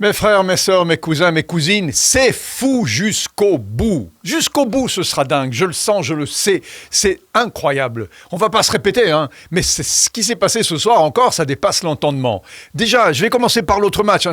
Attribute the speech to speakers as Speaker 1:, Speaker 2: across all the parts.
Speaker 1: Mes frères, mes sœurs, mes cousins, mes cousines, c'est fou jusqu'au bout. Jusqu'au bout, ce sera dingue. Je le sens, je le sais. C'est incroyable. On va pas se répéter, hein, mais ce qui s'est passé ce soir encore, ça dépasse l'entendement. Déjà, je vais commencer par l'autre match. Hein.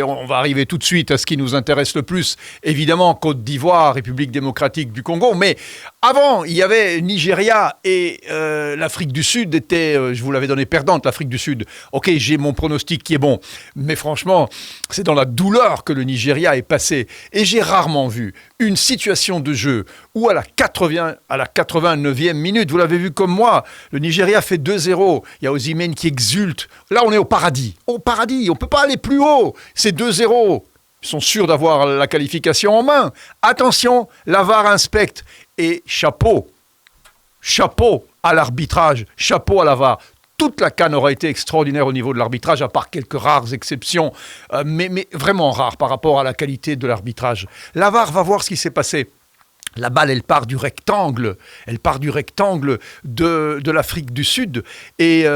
Speaker 1: On va arriver tout de suite à ce qui nous intéresse le plus. Évidemment, Côte d'Ivoire, République démocratique du Congo. Mais avant, il y avait Nigeria et l'Afrique du Sud était, je vous l'avais donné perdante, l'Afrique du Sud. Ok, j'ai mon pronostic qui est bon. Mais franchement, c'est dans la douleur que le Nigeria est passé. Et j'ai rarement vu une situation de jeu où à la 89e minute, vous l'avez vu comme moi, le Nigeria fait 2-0. Il y a Osimhen qui exulte. Là, on est au paradis. Au paradis, on ne peut pas aller plus haut. C'est 2-0. Ils sont sûrs d'avoir la qualification en main. Attention, la VAR inspecte. Et chapeau à l'arbitrage, chapeau à la VAR. Toute la CAN aurait été extraordinaire au niveau de l'arbitrage, à part quelques rares exceptions, mais vraiment rares par rapport à la qualité de l'arbitrage. La VAR va voir ce qui s'est passé. La balle, elle part du rectangle de l'Afrique du Sud, et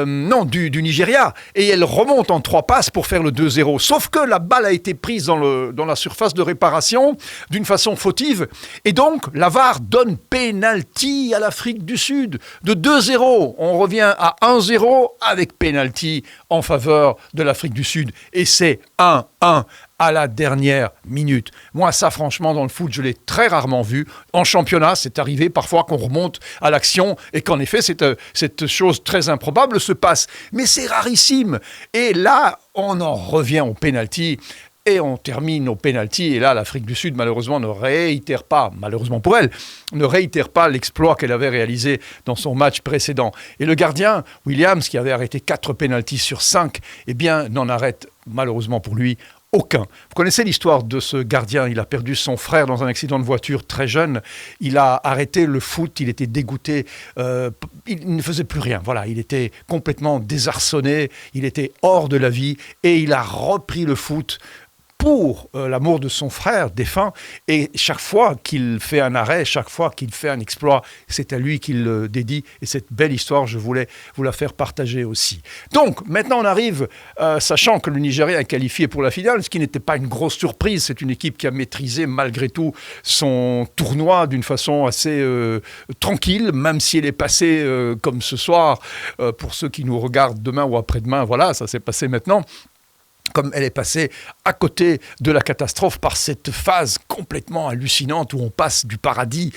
Speaker 1: du Nigeria, et elle remonte en 3 passes pour faire le 2-0. Sauf que la balle a été prise dans la surface de réparation d'une façon fautive, et donc la VAR donne pénalty à l'Afrique du Sud de 2-0. On revient à 1-0 avec pénalty en faveur de l'Afrique du Sud, et c'est 1-1. À la dernière minute. Moi, ça, franchement, dans le foot, je l'ai très rarement vu. En championnat, c'est arrivé parfois qu'on remonte à l'action et qu'en effet, cette chose très improbable se passe. Mais c'est rarissime. Et là, on en revient au pénalty. Et on termine au pénalty. Et là, l'Afrique du Sud, malheureusement, ne réitère pas, malheureusement pour elle, ne réitère pas l'exploit qu'elle avait réalisé dans son match précédent. Et le gardien, Williams, qui avait arrêté 4 pénaltys sur 5, eh bien, n'en arrête, malheureusement pour lui, aucun. Vous connaissez l'histoire de ce gardien. Il a perdu son frère dans un accident de voiture très jeune. Il a arrêté le foot. Il était dégoûté. Il ne faisait plus rien. Voilà, il était complètement désarçonné. Il était hors de la vie. Et il a repris le foot pour l'amour de son frère défunt, et chaque fois qu'il fait un arrêt, chaque fois qu'il fait un exploit, c'est à lui qu'il le dédie, et cette belle histoire, je voulais vous la faire partager aussi. Donc, maintenant on arrive, sachant que le Nigeria est qualifié pour la finale, ce qui n'était pas une grosse surprise, c'est une équipe qui a maîtrisé malgré tout son tournoi d'une façon assez tranquille, même si elle est passée comme ce soir, pour ceux qui nous regardent demain ou après-demain, voilà, ça s'est passé maintenant. Comme elle est passée à côté de la catastrophe par cette phase complètement hallucinante où on passe du paradis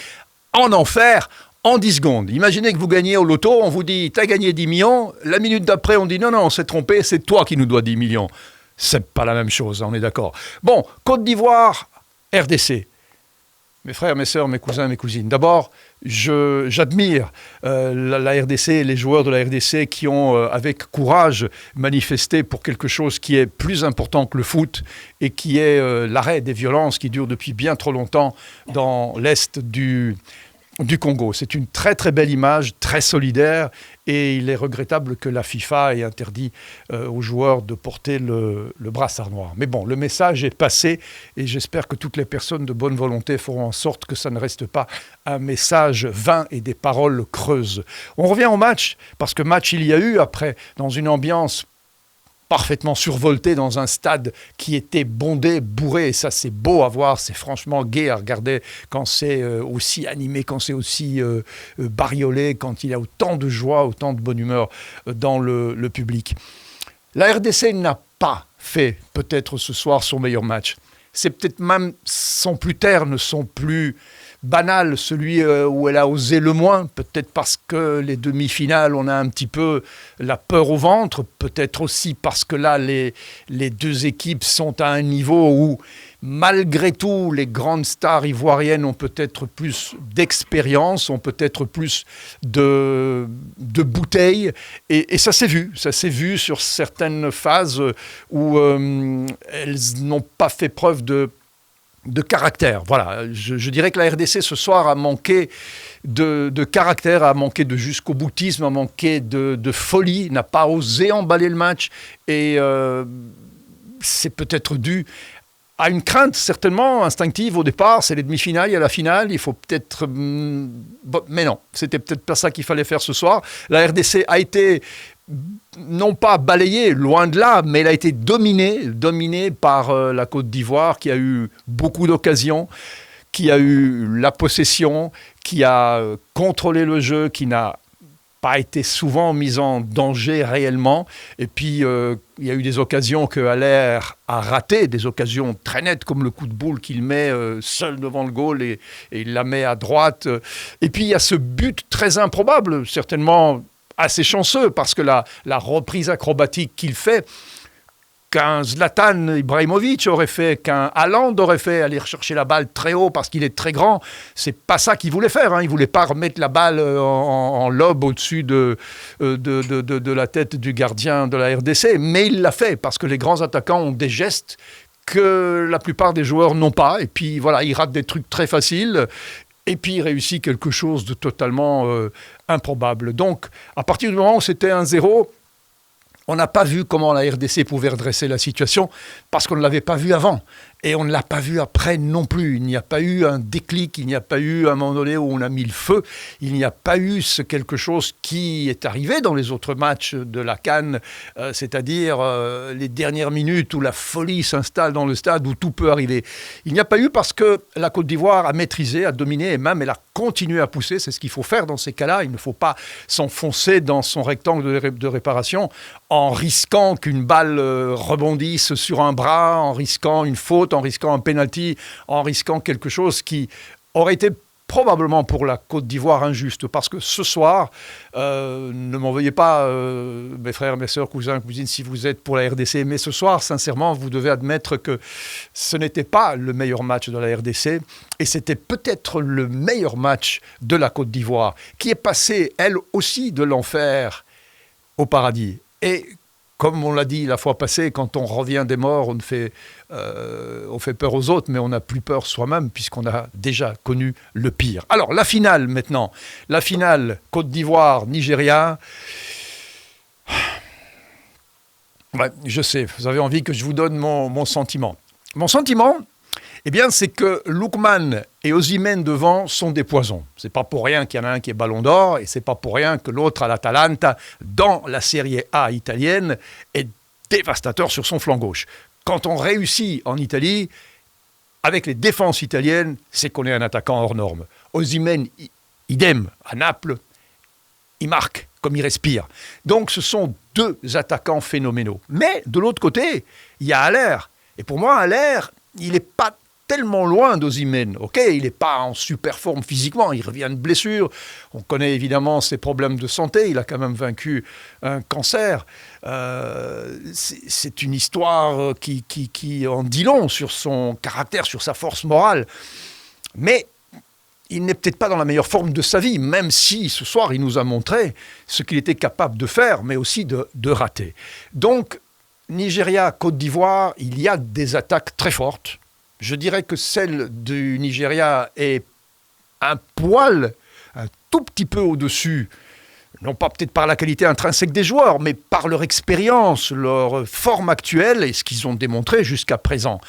Speaker 1: en enfer en 10 secondes. Imaginez que vous gagnez au loto, on vous dit « t'as gagné 10 millions », la minute d'après on dit « non, on s'est trompé, c'est toi qui nous dois 10 millions ». C'est pas la même chose, on est d'accord. Bon, Côte d'Ivoire, RDC. Mes frères, mes sœurs, mes cousins, mes cousines. D'abord, j'admire la RDC, les joueurs de la RDC qui ont, avec courage, manifesté pour quelque chose qui est plus important que le foot et qui est l'arrêt des violences qui durent depuis bien trop longtemps dans l'Est du Congo. C'est une très très belle image, très solidaire, et il est regrettable que la FIFA ait interdit aux joueurs de porter le brassard noir. Mais bon, le message est passé, et j'espère que toutes les personnes de bonne volonté feront en sorte que ça ne reste pas un message vain et des paroles creuses. On revient au match, parce que match il y a eu après, dans une ambiance parfaitement survolté dans un stade qui était bondé, bourré, et ça c'est beau à voir, c'est franchement gai à regarder quand c'est aussi animé, quand c'est aussi bariolé, quand il y a autant de joie, autant de bonne humeur dans le public. La RDC n'a pas fait peut-être ce soir son meilleur match. C'est peut-être même son plus terne, son plus banal, celui où elle a osé le moins, peut-être parce que les demi-finales, on a un petit peu la peur au ventre, peut-être aussi parce que là, les deux équipes sont à un niveau où, malgré tout, les grandes stars ivoiriennes ont peut-être plus d'expérience, ont peut-être plus de bouteilles, et ça s'est vu sur certaines phases où elles n'ont pas fait preuve de caractère. Voilà, je dirais que la RDC ce soir a manqué de caractère, a manqué de jusqu'au boutisme, a manqué de folie, n'a pas osé emballer le match, et c'est peut-être dû a une crainte certainement instinctive au départ, c'est les demi-finales, il y a la finale, il faut peut-être... mais non, c'était peut-être pas ça qu'il fallait faire ce soir. La RDC a été non pas balayée, loin de là, mais elle a été dominée par la Côte d'Ivoire qui a eu beaucoup d'occasions, qui a eu la possession, qui a contrôlé le jeu, qui n'a pas été souvent mise en danger réellement. Et puis, il y a eu des occasions que Haller a ratées, des occasions très nettes, comme le coup de boule qu'il met seul devant le goal et il la met à droite. Et puis, il y a ce but très improbable, certainement assez chanceux, parce que la reprise acrobatique qu'il fait, qu'un Zlatan Ibrahimovic aurait fait, qu'un Haaland aurait fait, aller chercher la balle très haut parce qu'il est très grand, c'est pas ça qu'il voulait faire. Il voulait pas remettre la balle en lobe au-dessus de la tête du gardien de la RDC, mais il l'a fait parce que les grands attaquants ont des gestes que la plupart des joueurs n'ont pas. Et puis voilà, il rate des trucs très faciles. Et puis il réussit quelque chose de totalement improbable. Donc, à partir du moment où c'était 1-0, on n'a pas vu comment la RDC pouvait redresser la situation parce qu'on ne l'avait pas vu avant. Et on ne l'a pas vu après non plus. Il n'y a pas eu un déclic, il n'y a pas eu un moment donné où on a mis le feu. Il n'y a pas eu quelque chose qui est arrivé dans les autres matchs de la CAN, c'est-à-dire les dernières minutes où la folie s'installe dans le stade, où tout peut arriver. Il n'y a pas eu parce que la Côte d'Ivoire a maîtrisé, a dominé et même elle a continué à pousser. C'est ce qu'il faut faire dans ces cas-là. Il ne faut pas s'enfoncer dans son rectangle de réparation en risquant qu'une balle rebondisse sur un bras, en risquant une faute, en risquant un penalty, en risquant quelque chose qui aurait été probablement pour la Côte d'Ivoire injuste. Parce que ce soir, ne m'en veuillez pas, mes frères, mes sœurs, cousins, cousines, si vous êtes pour la RDC, mais ce soir, sincèrement, vous devez admettre que ce n'était pas le meilleur match de la RDC et c'était peut-être le meilleur match de la Côte d'Ivoire, qui est passée, elle aussi, de l'enfer au paradis. Et comme on l'a dit la fois passée, quand on revient des morts, on fait peur aux autres, mais on n'a plus peur soi-même, puisqu'on a déjà connu le pire. Alors, la finale maintenant. La finale Côte d'Ivoire-Nigeria. Ouais, je sais, vous avez envie que je vous donne mon sentiment. Mon sentiment, eh bien, c'est que Lookman et Osimhen devant sont des poisons. C'est pas pour rien qu'il y en a un qui est Ballon d'Or et c'est pas pour rien que l'autre à l'Atalanta, dans la Serie A italienne, est dévastateur sur son flanc gauche. Quand on réussit en Italie, avec les défenses italiennes, c'est qu'on est un attaquant hors norme. Osimhen, idem, à Naples, il marque comme il respire. Donc, ce sont deux attaquants phénoménaux. Mais, de l'autre côté, il y a Haller. Et pour moi, Haller, il n'est pas tellement loin d'Osimhen. Ok, il n'est pas en super forme physiquement, il revient de blessure. On connaît évidemment ses problèmes de santé, il a quand même vaincu un cancer. C'est une histoire qui en dit long sur son caractère, sur sa force morale. Mais il n'est peut-être pas dans la meilleure forme de sa vie, même si ce soir il nous a montré ce qu'il était capable de faire, mais aussi de rater. Donc, Nigeria, Côte d'Ivoire, il y a des attaques très fortes. Je dirais que celle du Nigeria est un tout petit peu au-dessus, non pas peut-être par la qualité intrinsèque des joueurs, mais par leur expérience, leur forme actuelle et ce qu'ils ont démontré jusqu'à présent.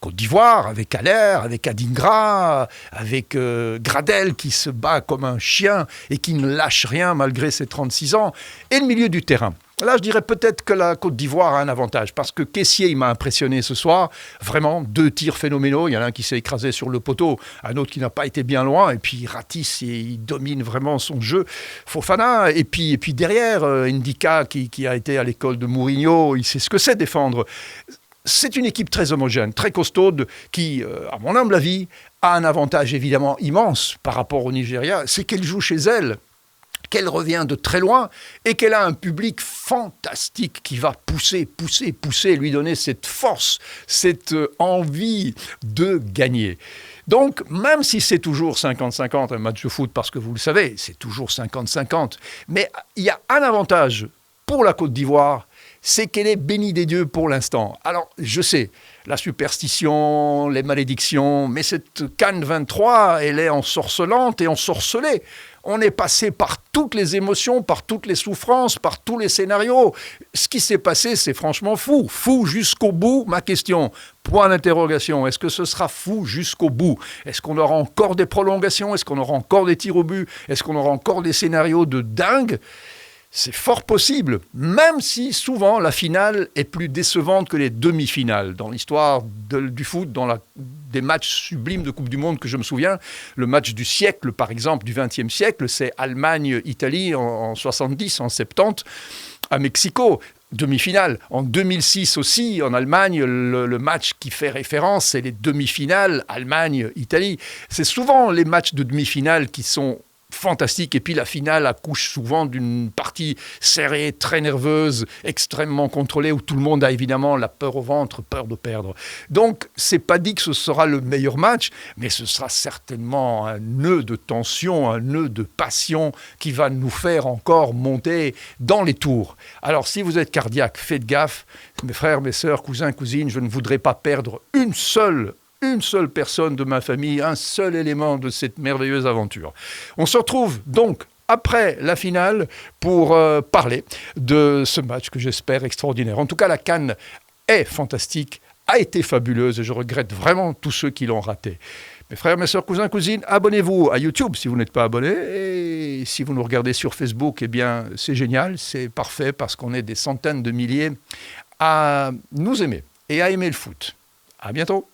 Speaker 1: Côte d'Ivoire, avec Haller, avec Adingra, avec Gradel qui se bat comme un chien et qui ne lâche rien malgré ses 36 ans, et le milieu du terrain. Là, je dirais peut-être que la Côte d'Ivoire a un avantage, parce que Kessié, il m'a impressionné ce soir. Vraiment, 2 tirs phénoménaux. Il y en a un qui s'est écrasé sur le poteau, un autre qui n'a pas été bien loin, et puis il ratisse et il domine vraiment son jeu. Fofana, et puis derrière, Ndika, qui a été à l'école de Mourinho, il sait ce que c'est défendre. C'est une équipe très homogène, très costaude, qui, à mon humble avis, a un avantage évidemment immense par rapport au Nigeria, c'est qu'elle joue chez elle, qu'elle revient de très loin et qu'elle a un public fantastique qui va pousser, lui donner cette force, cette envie de gagner. Donc, même si c'est toujours 50-50 un match de foot, parce que vous le savez, c'est toujours 50-50, mais il y a un avantage pour la Côte d'Ivoire, c'est qu'elle est bénie des dieux pour l'instant. Alors, je sais, la superstition, les malédictions, mais cette CAN 23, elle est ensorcelante et ensorcelée. On est passé par toutes les émotions, par toutes les souffrances, par tous les scénarios. Ce qui s'est passé, c'est franchement fou. Fou jusqu'au bout, ma question. Point d'interrogation. Est-ce que ce sera fou jusqu'au bout? Est-ce qu'on aura encore des prolongations? Est-ce qu'on aura encore des tirs au but? Est-ce qu'on aura encore des scénarios de dingue? C'est fort possible, même si souvent la finale est plus décevante que les demi-finales. Dans l'histoire du foot, des matchs sublimes de Coupe du Monde que je me souviens, le match du siècle, par exemple, du XXe siècle, c'est Allemagne-Italie en 70, en 70, à Mexico. Demi-finale. En 2006 aussi, en Allemagne, le match qui fait référence, c'est les demi-finales Allemagne-Italie. C'est souvent les matchs de demi-finale qui sont fantastique. Et puis la finale accouche souvent d'une partie serrée, très nerveuse, extrêmement contrôlée, où tout le monde a évidemment la peur au ventre, peur de perdre. Donc, c'est pas dit que ce sera le meilleur match, mais ce sera certainement un nœud de tension, un nœud de passion qui va nous faire encore monter dans les tours. Alors, si vous êtes cardiaque, faites gaffe. Mes frères, mes sœurs, cousins, cousines, je ne voudrais pas perdre une seule personne de ma famille, un seul élément de cette merveilleuse aventure. On se retrouve donc après la finale pour parler de ce match que j'espère extraordinaire. En tout cas, la CAN est fantastique, a été fabuleuse et je regrette vraiment tous ceux qui l'ont raté. Mes frères, mes sœurs, cousins, cousines, abonnez-vous à YouTube si vous n'êtes pas abonné. Et si vous nous regardez sur Facebook, eh bien, c'est génial, c'est parfait parce qu'on est des centaines de milliers à nous aimer et à aimer le foot. À bientôt.